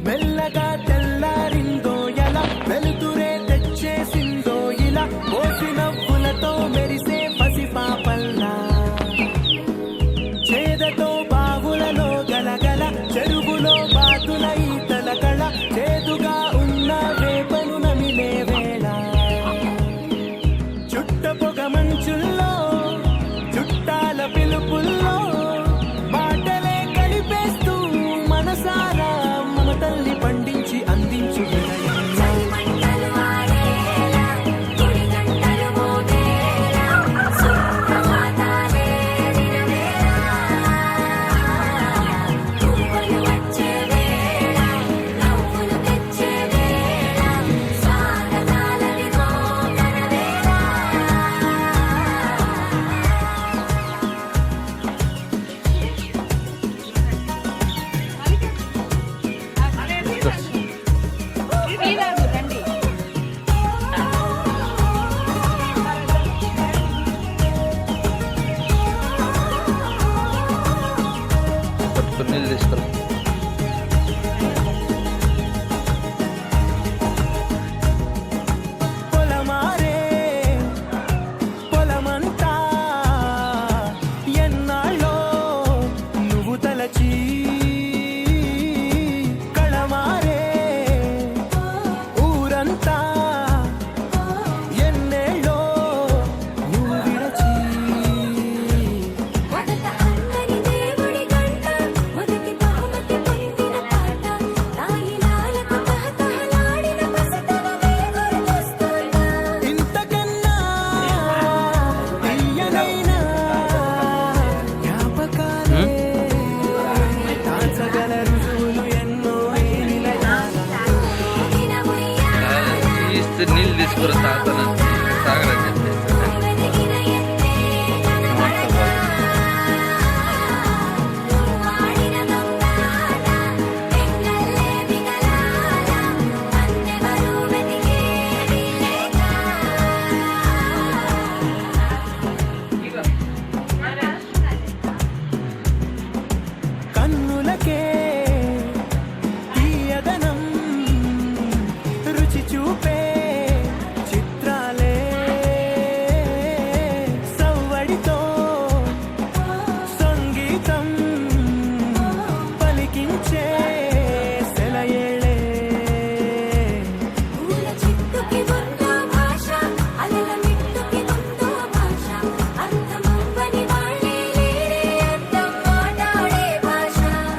మెల్లగా తెల్లారిందో ఎలా వెలుతురే తెచ్చేసిందో ఇలా పోసి నవ్వులతో మెరిసే పసిపాపల్లా చేదతో బావులలో గలగల చెరువులో బాతుల ఈతల కళ చేదుగా ఉన్న వేపను నమిలే వేళ చుట్ట పొగ మంచుల్లో చుట్టాల పిలుపుల్లో మాటలే కలిపేస్తూ మనసారా తల్లి పండించి అందించు నీళ్ళు తీసుకురా. పొలమారే పొలమంతా ఎన్నాళ్ళో నువ్వు తలచి కళమారే ఊరంతా ఎన్నేళ్ళో నువ్వు విడచి ఇంతకన్నా తీయనైనా జ్ఞాపకాలే దాచగల రుజువులు ఎన్నో తీస్తే నీళ్ళు తీసుకురా తాతను తాగరని చెప్పేసి కన్నులకే తీయదనం రుచి చూపే చిత్రాలే సవ్వడితో సంగీతం పలికించే సెలయేళే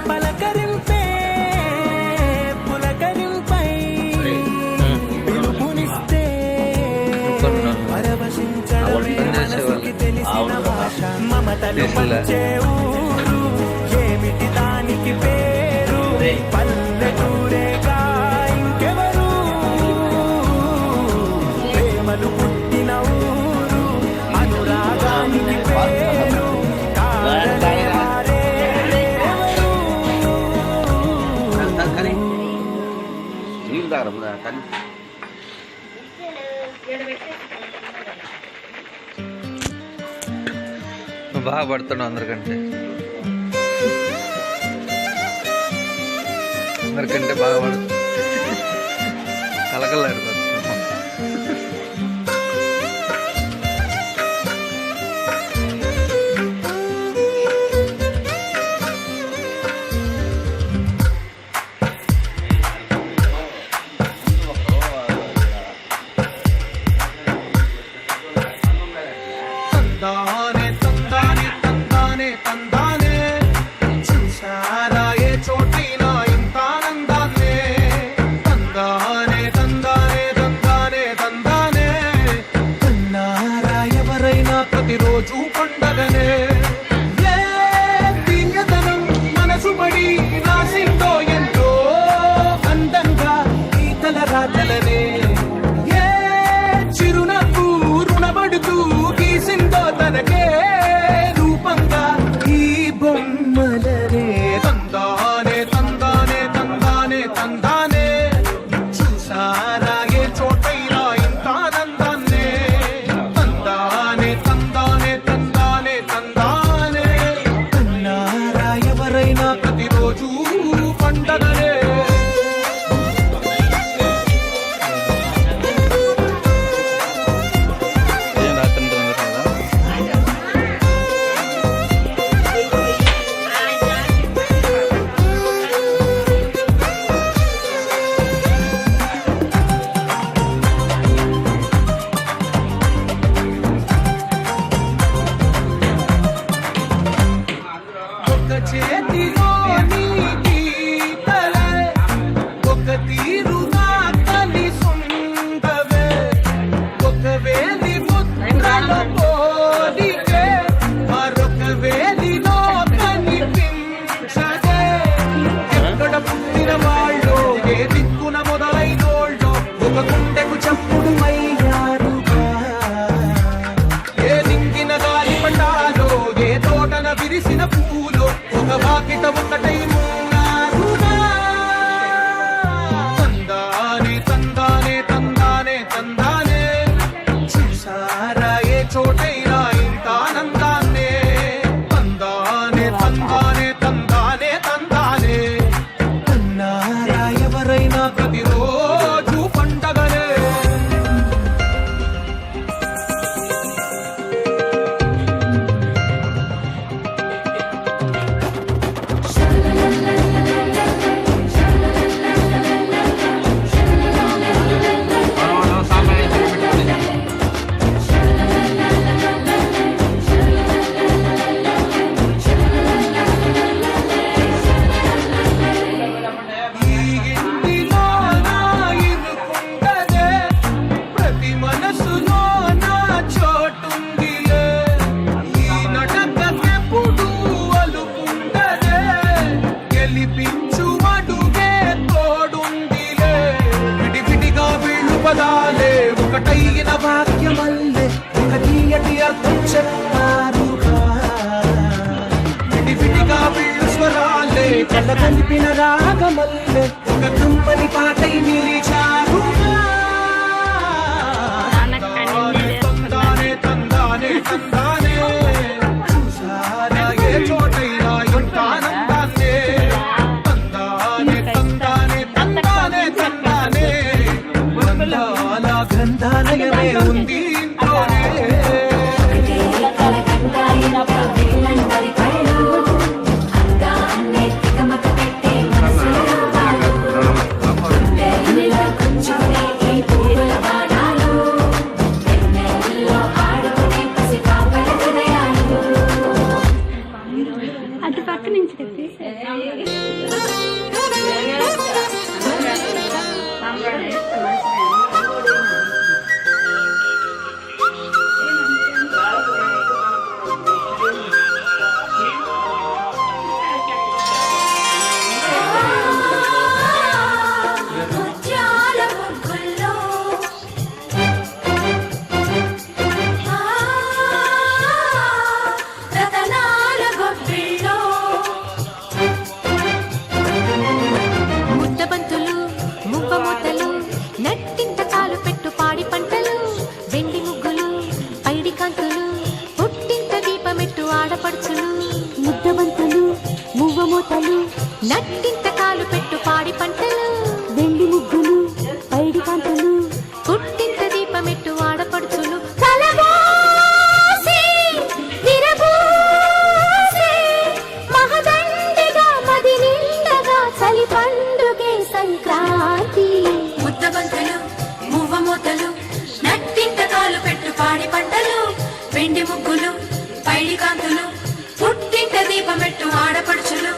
పలకరింపే పులకరింపై పిలుపునిస్తే పరవశించడమే మనసుకి తెలిసిన భాష మమతలు పంచే ఊరు ఏమిటి దానికి పేరు పల్లెటూరేగా ఇంకెవరు ప్రేమలు పుట్టిన ఊరు అనురాగానికి పేరు కారణాలే వేరెవరు. నీళ్ళు తాగరా కానీ నువ్వు బాగా పడుతున్నావు అందరికంటే బాగా పడుతుంది కలకలాడిపోతుంది. తందానే తందానే తందానే తందానే చూసారా ఏ చోటైనా ఇంత ఆనందాన్నే తందానే తందానే తందానే తందానే కన్నారా ఎవరైనా ప్రతిరోజు పండగనే చేతిలో నీ గీతలే ఒక తీరుగా కలిసుండవే ఒక వేలి ముద్రలో పోలికే మరొక వేలిలో కనిపించదే ఎక్కడ పుట్టిన వాళ్ళో ఏ దిక్కున మొదలైనోళ్ళో ఒక గుండెకు చప్పుడు అయ్యారుగా ఏ దింగిన గాలి పటాలో ఏ తోటన విరిసిన పూలో ఒక వాకిట ఒకటై ఉన్నారుగా తందానే తందానే తందానే తందానే చూసారా ఏ చోటైనా ఇంత ఆనందాన్నే తందానే తందానే తందానే తందానే అన్నారా ఎవరైనా ప్రతిరోజు పండగనే ఈ ఇంటిలో నా ఇరుకుండదే ప్రతి మనసులో నా చోటుందిలే ఈ నటకెప్పుడు అలుకుండదే గెలిపించు అడుగే తోడుందిలే విడివిడిగా వీళ్ళు పదాలే ఒకటైన వాక్యమల్లే ఒక తీయటి అర్థం చెప్పారుగా విడివిడిగా వీళ్ళు స్వరాలే కళ్ళ కలిపిన రాగమల్లే ఒక కమ్మని పాటై నిలిచారుగా తందానే తందానే తందానే చూసారా ఏ చోటైనా ఇంత ఆనందాన్నే తందానే తందానే తందానే తందానే బంధాల గ్రంథాలయమే ఉంది ఇంట్లోనే అటు పక్క నుంచి తెప్పేసి ముత్యాల ముగ్గుల్లో రతనాల గొప్పిల్లో ముద్దబంతులు మువ్వమూతలు నట్టింత కాలు పెట్టు పాడి పంటలు వెండి ముగ్గులు పైడి కాంతులు పుట్టింత దీపమెట్టు ఆడపడుచులు ముద్దబంతులు మువ్వమూతలు నట్టింత కాలు పెట్టు పాడి పంటలు వెండి ముగ్గులు పైడి కాంతులు పుట్టింత దీపమెట్టు ఆడపడుచులు కలబోసి విరబోసి మహదండిగా మది నిండగా చలి పండుగే సంక్రాంతి ముద్దబంతులు మువ్వమూతలు నట్టింత కాలు పెట్టు పాడి పంటలు వెండి ముగ్గులు పైడి కాంతులు పుట్టింట దీపమెట్టు ఆడపడుచులు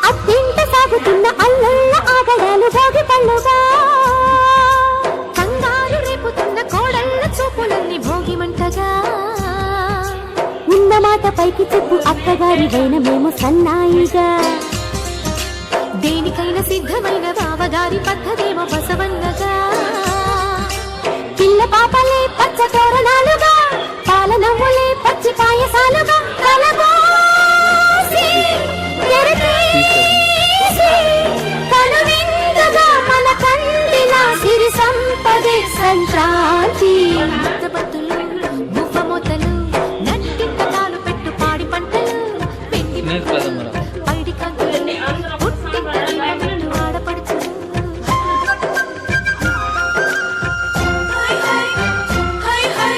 అత్తింట సాగుతున్న అల్లల్ల ఆగడాలు భోగి పళ్ళుగా కంగారు రేపుతున్న కోడళ్ళ చూపులన్నీ భోగి మంటగా ఉన్న మాట పైకి చెప్పు అత్తగారి వైన మేము సన్నాయిగా దేనికైనా సిద్ధమైన బావగారి పద్ధతేమో బసవన్నగా పిల్ల పాపలే పచ్చ తోరణాలుగా పాల నవ్వులే పచ్చి పాయసాలుగా కలబోసి తెరతీసి కనువిందుగా మన కందిన సిరి సంపదే సంక్రాంతి ముద్దబంతులు మువ్వమూతలు నట్టింత కాలు పెట్టు పాడి పంటలు వెండి ముగ్గులు, పైడి కాంతులు పుట్టింట దీపమెట్టు ఆడపడుచులు హై హై హై హై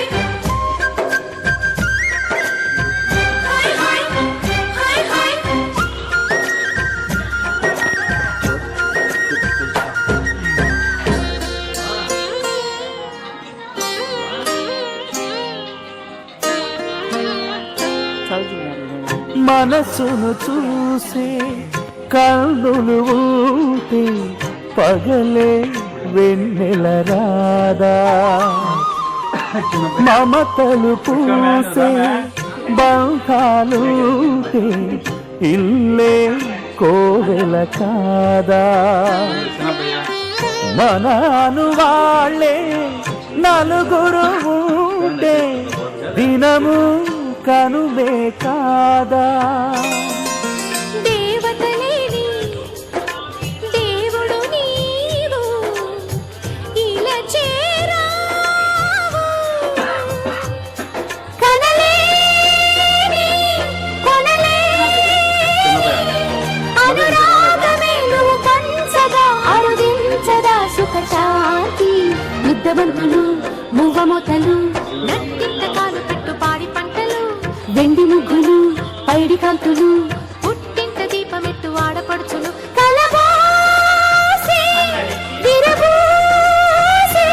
మనసును చూసే కన్నులు ఊటే పగలే వెన్నెల రాదా మమతలు పూసే బంధాలుటే ఇల్లే కోవెల కాదా మనాను వాళ్ళే నలుగురు ఉంటే దినము కనుమే కాదా దేవతలేని దేవుడు నీవు ఇలా చేరావు కనలేని కొనలేని అనురాగమే నువ్వు పంచగా అరుదించదా సుఖశాంతి ముద్దబంతులు మువ్వమోతలు నట్టింత కాలు పెట్టు పాడి పంటలు వెండి ముగ్గులు పైడి కాంతులు పుట్టింట దీపమెట్టు ఆడపడుచులు కలబోసి విరబూసి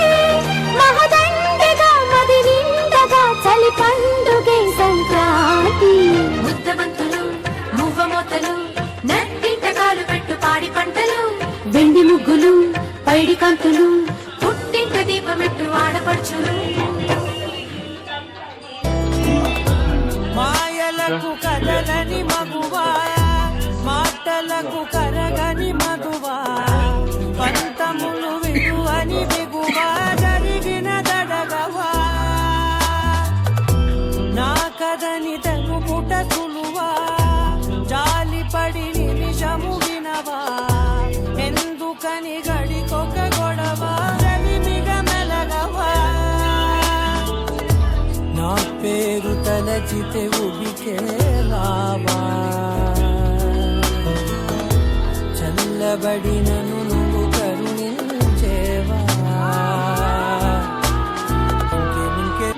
మహదండగా మది నిండగా చలి పండుగే సంక్రాంతి ముద్దబంతులు మువ్వమోతలు నట్టింట కాలు పెట్టు పాడి పంటలు వెండి ముగ్గులు పైడి కాంతులు పుట్టింట దీపమెట్టు ఆడపడుచులు మాయలకు కదలని మగువా మాటలకు కరగని మగువా పంతములు విలువని బిగువా జరిగిన దడగవా నా కదని తెలుపుట సులువా జాలిపడి నిమిషము వినవా ఎందుకని గడికొక గొడవ రవిమిగ మెలగవా నా పేరు తలచితే ఉబికేలావా చల్లబడినను నువ్వు కరుణించేవా ఇంకే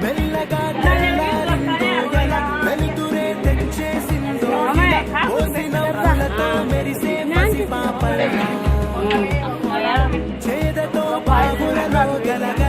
మెల్లగా వెలుతురే తెచ్చేసిందో కోసిన పూలతో మెరిసే పసి పాపల చేదతో బాగులలో గలగ